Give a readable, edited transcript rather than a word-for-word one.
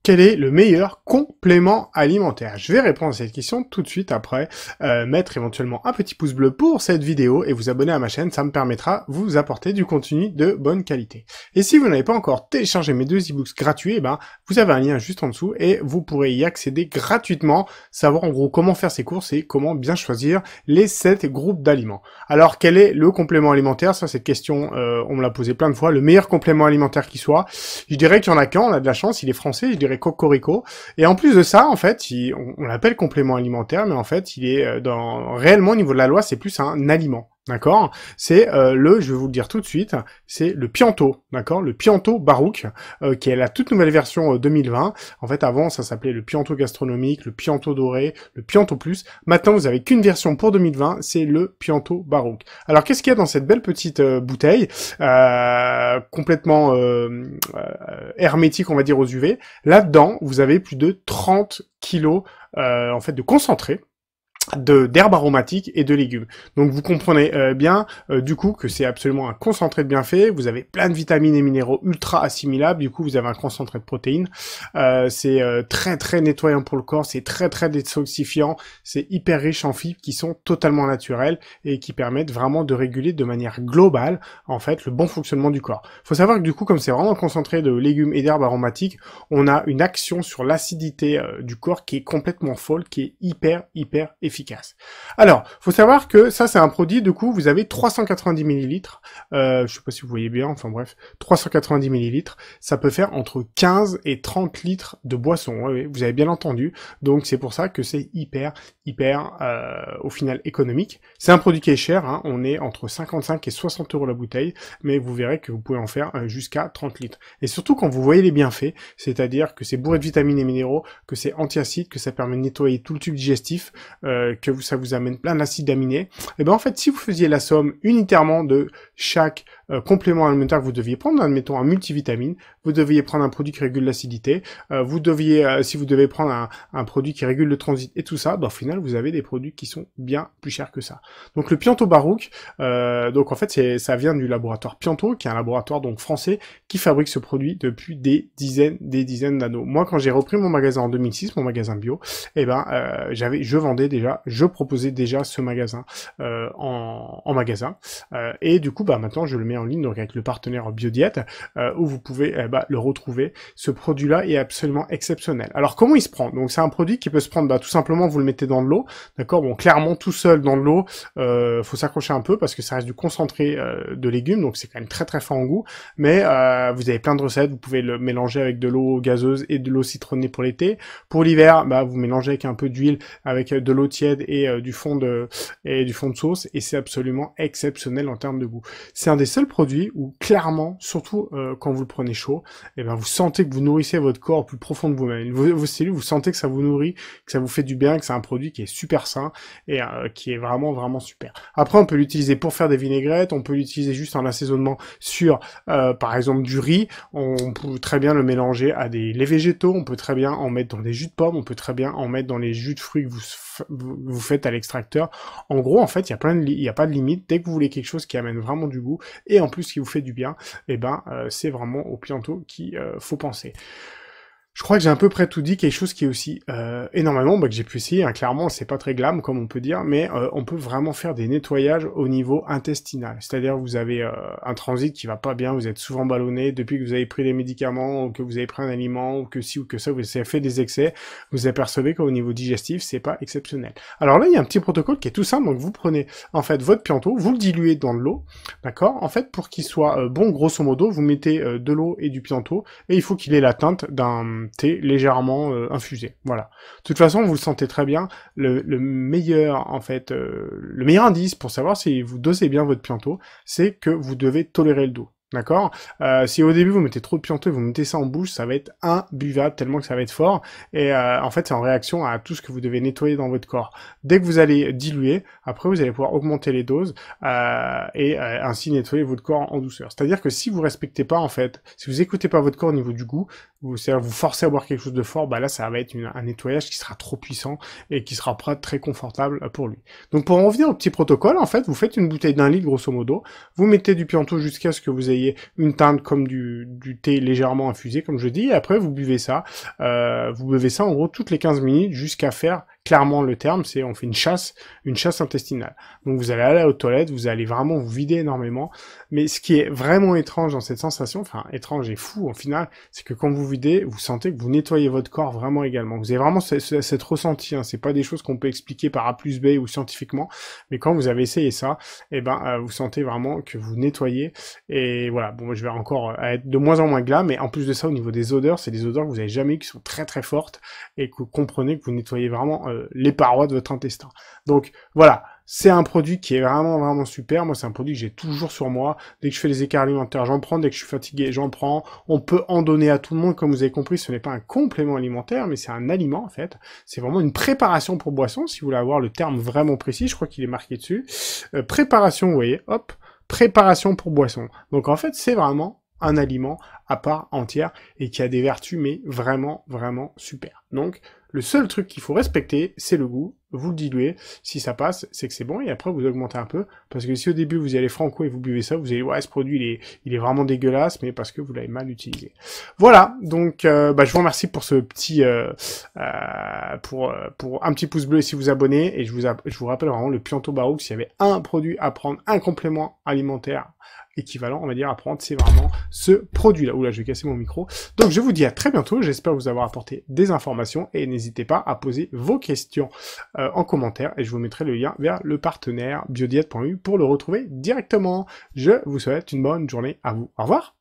Quel est le meilleur complément alimentaire? Je vais répondre à cette question tout de suite après, mettre éventuellement un petit pouce bleu pour cette vidéo et vous abonner à ma chaîne, ça me permettra de vous apporter du contenu de bonne qualité. Et si vous n'avez pas encore téléchargé mes deux e-books gratuits, eh ben, vous avez un lien juste en dessous et vous pourrez y accéder gratuitement, savoir en gros comment faire ses courses et comment bien choisir les 7 groupes d'aliments. Alors quel est le complément alimentaire? Ça, cette question, on me l'a posé plein de fois. Le meilleur complément alimentaire qui soit, je dirais qu'il y en a qu'un, on a de la chance, il est français, je dirais Cocorico. Et en plus de ça, en fait, on l'appelle complément alimentaire, mais en fait, il est réellement au niveau de la loi, c'est plus un aliment. D'accord? C'est je vais vous le dire tout de suite, c'est le Pianto, d'accord? Le Pianto Barouk, qui est la toute nouvelle version 2020. En fait, avant, ça s'appelait le Pianto gastronomique, le Pianto doré, le Pianto plus. Maintenant, vous avez qu'une version pour 2020, c'est le Pianto Barouk. Alors, qu'est-ce qu'il y a dans cette belle petite bouteille, complètement hermétique, on va dire, aux UV? Là-dedans, vous avez plus de 30 kilos, en fait, de concentré d'herbes aromatiques et de légumes. Donc vous comprenez bien du coup que c'est absolument un concentré de bienfaits, vous avez plein de vitamines et minéraux ultra assimilables, du coup vous avez un concentré de protéines, c'est très très nettoyant pour le corps, c'est très très détoxifiant, c'est hyper riche en fibres qui sont totalement naturelles et qui permettent vraiment de réguler de manière globale en fait le bon fonctionnement du corps. Faut savoir que du coup comme c'est vraiment concentré de légumes et d'herbes aromatiques, on a une action sur l'acidité du corps qui est complètement folle, qui est hyper efficace. Alors, faut savoir que ça, c'est un produit, du coup, vous avez 390 millilitres. Je sais pas si vous voyez bien, enfin bref, 390 millilitres. Ça peut faire entre 15 et 30 litres de boisson. Oui, vous avez bien entendu. Donc, c'est pour ça que c'est hyper, au final, économique. C'est un produit qui est cher, hein. On est entre 55 et 60 € la bouteille, mais vous verrez que vous pouvez en faire jusqu'à 30 litres. Et surtout, quand vous voyez les bienfaits, c'est-à-dire que c'est bourré de vitamines et minéraux, que c'est antiacide, que ça permet de nettoyer tout le tube digestif, que ça vous amène plein d'acides aminés, et ben en fait si vous faisiez la somme unitairement de chaque complément alimentaire que vous deviez prendre, admettons un multivitamine, vous deviez prendre un produit qui régule l'acidité, vous deviez, si vous devez prendre un produit qui régule le transit et tout ça, ben, au final vous avez des produits qui sont bien plus chers que ça. Donc le Pianto Barouk, donc en fait ça vient du laboratoire Pianto, qui est un laboratoire donc français qui fabrique ce produit depuis des dizaines d'années. Moi quand j'ai repris mon magasin en 2006, mon magasin bio, et ben je proposais déjà ce magasin en magasin et du coup bah maintenant je le mets en ligne donc avec le partenaire Biodiète où vous pouvez le retrouver. Ce produit là est absolument exceptionnel. Alors comment il se prend? Donc c'est un produit qui peut se prendre tout simplement, vous le mettez dans de l'eau, d'accord? Bon, clairement tout seul dans de l'eau, faut s'accrocher un peu parce que ça reste du concentré de légumes, donc c'est quand même très très fort en goût, mais vous avez plein de recettes, vous pouvez le mélanger avec de l'eau gazeuse et de l'eau citronnée pour l'été. Pour l'hiver, vous mélangez avec un peu d'huile, avec de l'eau tiède et du fond de sauce, et c'est absolument exceptionnel en termes de goût. C'est un des seuls produits où clairement, surtout quand vous le prenez chaud, et vous sentez que vous nourrissez votre corps au plus profond de vous-même. Vos cellules, vous sentez que ça vous nourrit, que ça vous fait du bien, que c'est un produit qui est super sain et qui est vraiment super. Après, on peut l'utiliser pour faire des vinaigrettes, on peut l'utiliser juste en assaisonnement sur par exemple du riz, on peut très bien le mélanger à des laits végétaux, on peut très bien en mettre dans des jus de pommes, on peut très bien en mettre dans les jus de fruits que vous faites à l'extracteur. En gros, en fait, il y a pas de limite. Dès que vous voulez quelque chose qui amène vraiment du goût et en plus qui vous fait du bien, c'est vraiment au Pianto qu'il faut penser. Je crois que j'ai à peu près tout dit, quelque chose qui est aussi énormément, que j'ai pu essayer, hein. Clairement c'est pas très glam comme on peut dire, mais on peut vraiment faire des nettoyages au niveau intestinal, c'est-à-dire vous avez un transit qui va pas bien, vous êtes souvent ballonné, depuis que vous avez pris des médicaments, ou que vous avez pris un aliment, ou que ci ou que ça, vous avez fait des excès, vous apercevez qu'au niveau digestif, c'est pas exceptionnel. Alors là, il y a un petit protocole qui est tout simple, donc vous prenez en fait votre Pianto, vous le diluez dans de l'eau, d'accord? En fait, pour qu'il soit bon, grosso modo, vous mettez de l'eau et du Pianto, et il faut qu'il ait la teinte d'un thé légèrement infusé. Voilà. De toute façon, vous le sentez très bien. Le meilleur, en fait, le meilleur indice pour savoir si vous dosez bien votre Pianto, c'est que vous devez tolérer le doux. D'accord? Si au début vous mettez trop de Pianto et vous mettez ça en bouche, ça va être imbuvable tellement que ça va être fort. Et en fait, c'est en réaction à tout ce que vous devez nettoyer dans votre corps. Dès que vous allez diluer, après vous allez pouvoir augmenter les doses et ainsi nettoyer votre corps en douceur. C'est-à-dire que si vous respectez pas, en fait, si vous écoutez pas votre corps au niveau du goût, c'est-à-dire vous forcez à boire quelque chose de fort, bah là ça va être un nettoyage qui sera trop puissant et qui sera pas très confortable pour lui. Donc pour en revenir au petit protocole, en fait, vous faites une bouteille d'1 litre grosso modo, vous mettez du Pianto jusqu'à ce que vous ayez une teinte comme du thé légèrement infusé, comme je dis, et après vous buvez ça. Vous buvez ça en gros toutes les 15 minutes jusqu'à faire clairement le terme, c'est on fait une chasse intestinale. Donc vous allez aller aux toilettes, vous allez vraiment vous vider énormément. Mais ce qui est vraiment étrange dans cette sensation, enfin étrange et fou au final, c'est que quand vous videz, vous sentez que vous nettoyez votre corps vraiment également. Vous avez vraiment cette ressenti, hein. C'est pas des choses qu'on peut expliquer par A plus B ou scientifiquement, mais quand vous avez essayé ça, eh ben vous sentez vraiment que vous nettoyez. Et voilà, bon je vais encore être de moins en moins glas, mais en plus de ça, au niveau des odeurs, c'est des odeurs que vous avez jamais eu, qui sont très très fortes, et que vous comprenez que vous nettoyez vraiment les parois de votre intestin. Donc voilà, c'est un produit qui est vraiment vraiment super. Moi c'est un produit que j'ai toujours sur moi. Dès que je fais des écarts alimentaires, j'en prends. Dès que je suis fatigué, j'en prends. On peut en donner à tout le monde. Comme vous avez compris, ce n'est pas un complément alimentaire, mais c'est un aliment en fait. C'est vraiment une préparation pour boisson. Si vous voulez avoir le terme vraiment précis, je crois qu'il est marqué dessus. Préparation, vous voyez, hop, préparation pour boisson. Donc en fait c'est vraiment un aliment à part entière et qui a des vertus mais vraiment vraiment super. Donc le seul truc qu'il faut respecter, c'est le goût. Vous le diluez. Si ça passe, c'est que c'est bon. Et après, vous augmentez un peu. Parce que si au début, vous y allez franco et vous buvez ça, vous allez, ouais, ce produit, il est vraiment dégueulasse, mais parce que vous l'avez mal utilisé. Voilà. Donc, je vous remercie pour ce petit, pour un petit pouce bleu si vous abonnez. Et je vous rappelle vraiment le Pianto Baroque. S'il y avait un produit à prendre, un complément alimentaire équivalent, on va dire, à prendre, c'est vraiment ce produit-là. Oula, je vais casser mon micro. Donc, je vous dis à très bientôt. J'espère vous avoir apporté des informations et n'hésitez pas à poser vos questions en commentaire et je vous mettrai le lien vers le partenaire biodiète.eu pour le retrouver directement. Je vous souhaite une bonne journée à vous. Au revoir.